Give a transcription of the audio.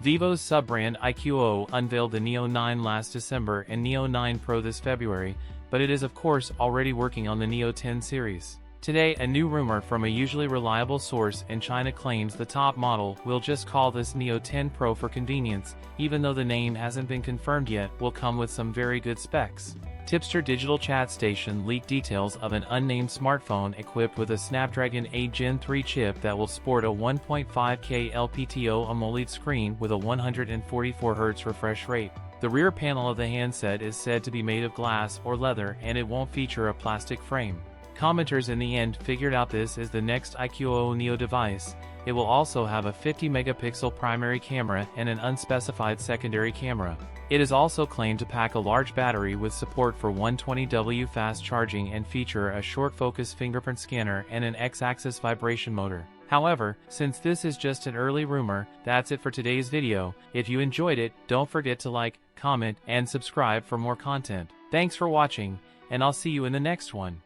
Vivo's sub-brand iQOO unveiled the Neo 9 last December and Neo 9 Pro this February, but it is of course already working on the Neo 10 series. Today, a new rumor from a usually reliable source in China claims the top model, we'll just call this Neo 10 Pro for convenience, even though the name hasn't been confirmed yet, will come with some very good specs. Tipster Digital Chat Station leaked details of an unnamed smartphone equipped with a Snapdragon 8 Gen 3 chip that will sport a 1.5K LPTO AMOLED screen with a 144Hz refresh rate. The rear panel of the handset is said to be made of glass or leather and it won't feature a plastic frame. Commenters in the end figured out this is the next iQOO Neo device. It will also have a 50-megapixel primary camera and an unspecified secondary camera. It is also claimed to pack a large battery with support for 120W fast charging and feature a short-focus fingerprint scanner and an X-axis vibration motor. However, since this is just an early rumor, that's it for today's video. If you enjoyed it, don't forget to like, comment, and subscribe for more content. Thanks for watching, and I'll see you in the next one.